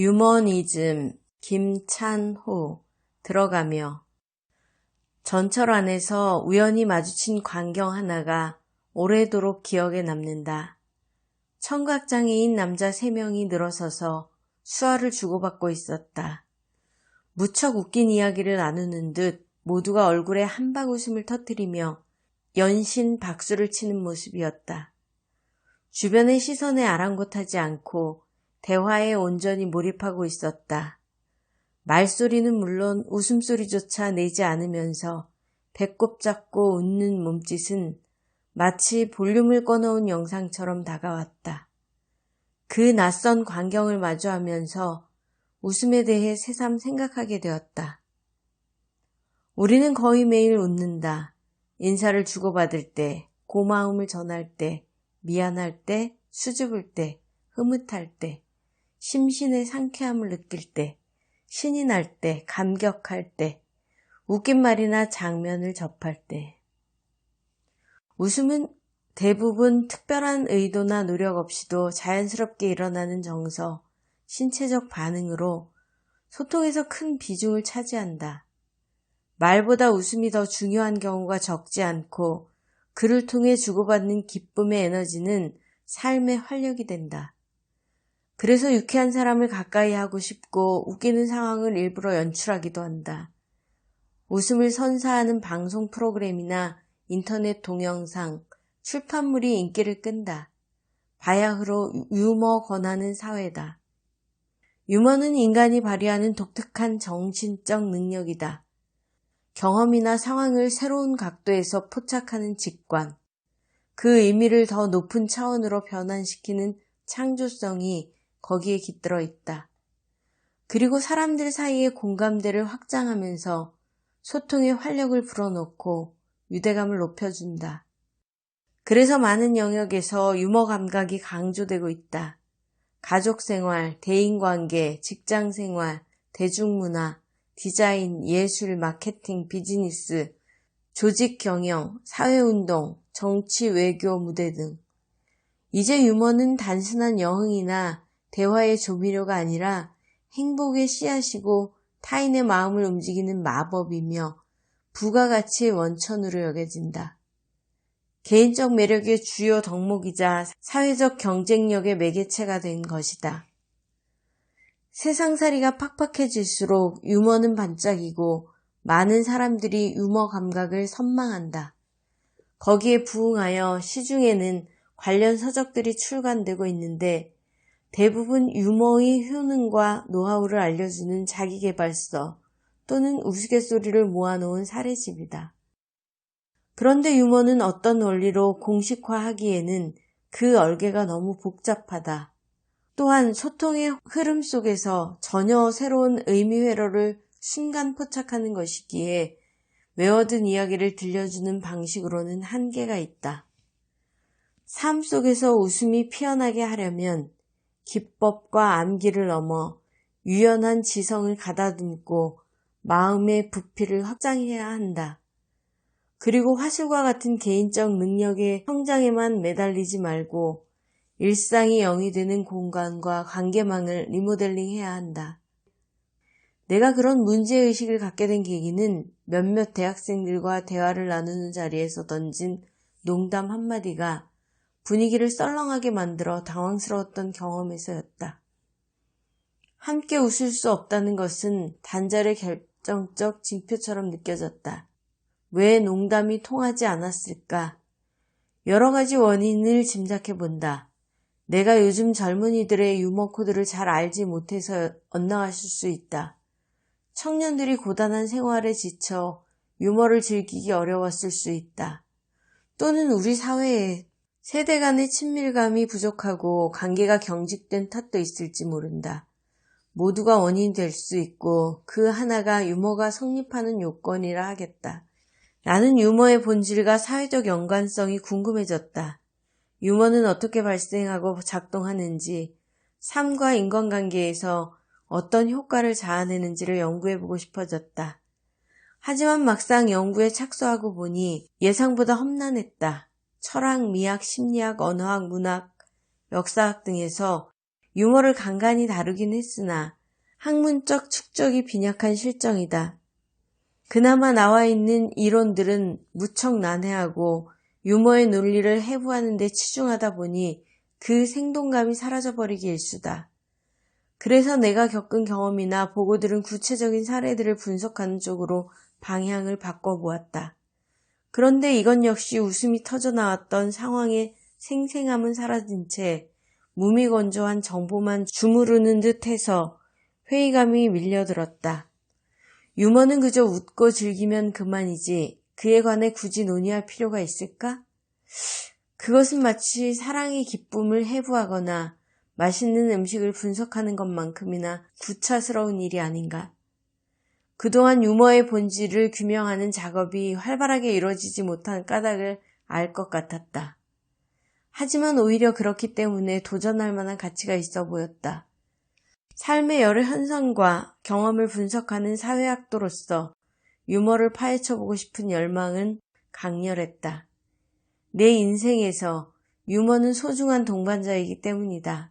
유머니즘 김찬호 들어가며 전철 안에서 우연히 마주친 광경 하나가 오래도록 기억에 남는다. 청각장애인 남자 3명이 늘어서서 수화를 주고받고 있었다. 무척 웃긴 이야기를 나누는 듯 모두가 얼굴에 한박 웃음을 터뜨리며 연신 박수를 치는 모습이었다. 주변의 시선에 아랑곳하지 않고 대화에 온전히 몰입하고 있었다. 말소리는 물론 웃음소리조차 내지 않으면서 배꼽 잡고 웃는 몸짓은 마치 볼륨을 꺼놓은 영상처럼 다가왔다. 그 낯선 광경을 마주하면서 웃음에 대해 새삼 생각하게 되었다. 우리는 거의 매일 웃는다. 인사를 주고받을 때, 고마움을 전할 때, 미안할 때, 수줍을 때, 흐뭇할 때, 심신의 상쾌함을 느낄 때, 신이 날 때, 감격할 때, 웃긴 말이나 장면을 접할 때. 웃음은 대부분 특별한 의도나 노력 없이도 자연스럽게 일어나는 정서, 신체적 반응으로 소통에서 큰 비중을 차지한다. 말보다 웃음이 더 중요한 경우가 적지 않고 그를 통해 주고받는 기쁨의 에너지는 삶의 활력이 된다. 그래서 유쾌한 사람을 가까이 하고 싶고 웃기는 상황을 일부러 연출하기도 한다. 웃음을 선사하는 방송 프로그램이나 인터넷 동영상, 출판물이 인기를 끈다. 바야흐로 유머 권하는 사회다. 유머는 인간이 발휘하는 독특한 정신적 능력이다. 경험이나 상황을 새로운 각도에서 포착하는 직관, 그 의미를 더 높은 차원으로 변환시키는 창조성이 거기에 깃들어 있다. 그리고 사람들 사이의 공감대를 확장하면서 소통의 활력을 불어넣고 유대감을 높여준다. 그래서 많은 영역에서 유머 감각이 강조되고 있다. 가족생활, 대인관계, 직장생활, 대중문화, 디자인, 예술, 마케팅, 비즈니스, 조직경영, 사회운동, 정치, 외교, 무대 등. 이제 유머는 단순한 여흥이나 대화의 조미료가 아니라 행복의 씨앗이고 타인의 마음을 움직이는 마법이며 부가가치의 원천으로 여겨진다. 개인적 매력의 주요 덕목이자 사회적 경쟁력의 매개체가 된 것이다. 세상살이가 팍팍해질수록 유머는 반짝이고 많은 사람들이 유머 감각을 선망한다. 거기에 부응하여 시중에는 관련 서적들이 출간되고 있는데 대부분 유머의 효능과 노하우를 알려주는 자기계발서 또는 우스갯소리를 모아놓은 사례집이다. 그런데 유머는 어떤 원리로 공식화하기에는 그 얼개가 너무 복잡하다. 또한 소통의 흐름 속에서 전혀 새로운 의미 회로를 순간 포착하는 것이기에 외워둔 이야기를 들려주는 방식으로는 한계가 있다. 삶 속에서 웃음이 피어나게 하려면 기법과 암기를 넘어 유연한 지성을 가다듬고 마음의 부피를 확장해야 한다. 그리고 화술과 같은 개인적 능력의 성장에만 매달리지 말고 일상이 영이 되는 공간과 관계망을 리모델링해야 한다. 내가 그런 문제의식을 갖게 된 계기는 몇몇 대학생들과 대화를 나누는 자리에서 던진 농담 한마디가 분위기를 썰렁하게 만들어 당황스러웠던 경험에서였다. 함께 웃을 수 없다는 것은 단절의 결정적 징표처럼 느껴졌다. 왜 농담이 통하지 않았을까? 여러 가지 원인을 짐작해 본다. 내가 요즘 젊은이들의 유머 코드를 잘 알지 못해서 엇나갔을 수 있다. 청년들이 고단한 생활에 지쳐 유머를 즐기기 어려웠을 수 있다. 또는 우리 사회에 세대 간의 친밀감이 부족하고 관계가 경직된 탓도 있을지 모른다. 모두가 원인이 될 수 있고 그 하나가 유머가 성립하는 요건이라 하겠다. 나는 유머의 본질과 사회적 연관성이 궁금해졌다. 유머는 어떻게 발생하고 작동하는지, 삶과 인간관계에서 어떤 효과를 자아내는지를 연구해보고 싶어졌다. 하지만 막상 연구에 착수하고 보니 예상보다 험난했다. 철학, 미학, 심리학, 언어학, 문학, 역사학 등에서 유머를 간간히 다루긴 했으나 학문적 축적이 빈약한 실정이다. 그나마 나와 있는 이론들은 무척 난해하고 유머의 논리를 해부하는 데 치중하다 보니 그 생동감이 사라져버리기 일쑤다. 그래서 내가 겪은 경험이나 보고 들은 구체적인 사례들을 분석하는 쪽으로 방향을 바꿔보았다. 그런데 이건 역시 웃음이 터져나왔던 상황의 생생함은 사라진 채 무미건조한 정보만 주무르는 듯해서 회의감이 밀려들었다. 유머는 그저 웃고 즐기면 그만이지 그에 관해 굳이 논의할 필요가 있을까? 그것은 마치 사랑의 기쁨을 해부하거나 맛있는 음식을 분석하는 것만큼이나 구차스러운 일이 아닌가. 그동안 유머의 본질을 규명하는 작업이 활발하게 이루어지지 못한 까닭을 알 것 같았다. 하지만 오히려 그렇기 때문에 도전할 만한 가치가 있어 보였다. 삶의 여러 현상과 경험을 분석하는 사회학도로서 유머를 파헤쳐보고 싶은 열망은 강렬했다. 내 인생에서 유머는 소중한 동반자이기 때문이다.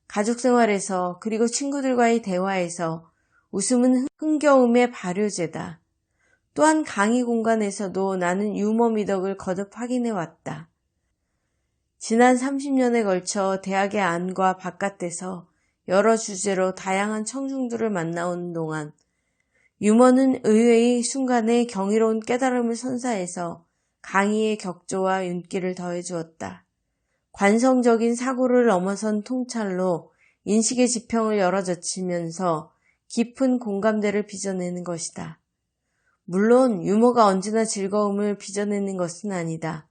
가족 생활에서 그리고 친구들과의 대화에서 웃음은 흥겨움의 발효제다. 또한 강의 공간에서도 나는 유머 미덕을 거듭 확인해왔다. 지난 30년에 걸쳐 대학의 안과 바깥에서 여러 주제로 다양한 청중들을 만나오는 동안 유머는 의외의 순간에 경이로운 깨달음을 선사해서 강의의 격조와 윤기를 더해주었다. 관성적인 사고를 넘어선 통찰로 인식의 지평을 열어젖히면서 깊은 공감대를 빚어내는 것이다. 물론 유머가 언제나 즐거움을 빚어내는 것은 아니다.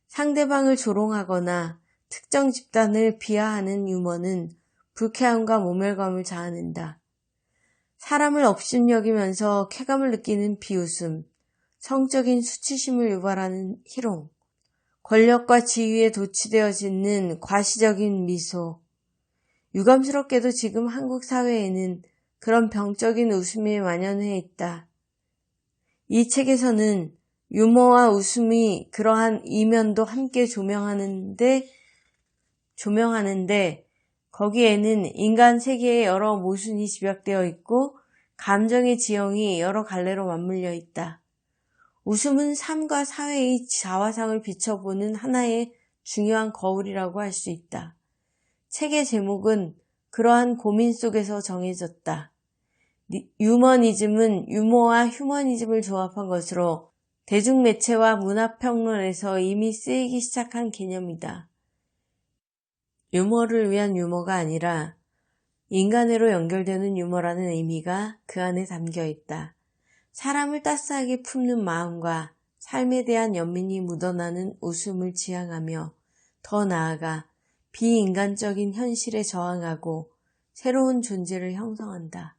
상대방을 조롱하거나 특정 집단을 비하하는 유머는 불쾌함과 모멸감을 자아낸다. 사람을 업신여기면서 쾌감을 느끼는 비웃음, 성적인 수치심을 유발하는 희롱, 권력과 지위에 도취되어지는 과시적인 미소. 유감스럽게도 지금 한국 사회에는 그런 병적인 웃음이 만연해 있다. 이 책에서는 유머와 웃음이 그러한 이면도 함께 조명하는데 거기에는 인간 세계의 여러 모순이 집약되어 있고 감정의 지형이 여러 갈래로 맞물려 있다. 웃음은 삶과 사회의 자화상을 비춰보는 하나의 중요한 거울이라고 할 수 있다. 책의 제목은 그러한 고민 속에서 정해졌다. 유머니즘은 유머와 휴머니즘을 조합한 것으로 대중매체와 문화평론에서 이미 쓰이기 시작한 개념이다. 유머를 위한 유머가 아니라 인간애로 연결되는 유머라는 의미가 그 안에 담겨 있다. 사람을 따스하게 품는 마음과 삶에 대한 연민이 묻어나는 웃음을 지향하며 더 나아가 비인간적인 현실에 저항하고 새로운 존재를 형성한다.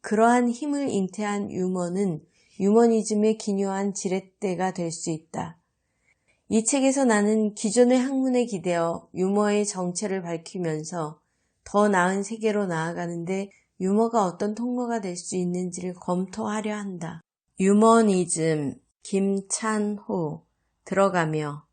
그러한 힘을 잉태한 유머는 유머니즘의 기묘한 지렛대가 될 수 있다. 이 책에서 나는 기존의 학문에 기대어 유머의 정체를 밝히면서 더 나은 세계로 나아가는데 유머가 어떤 통로가 될 수 있는지를 검토하려 한다. 유머니즘, 김찬호, 들어가며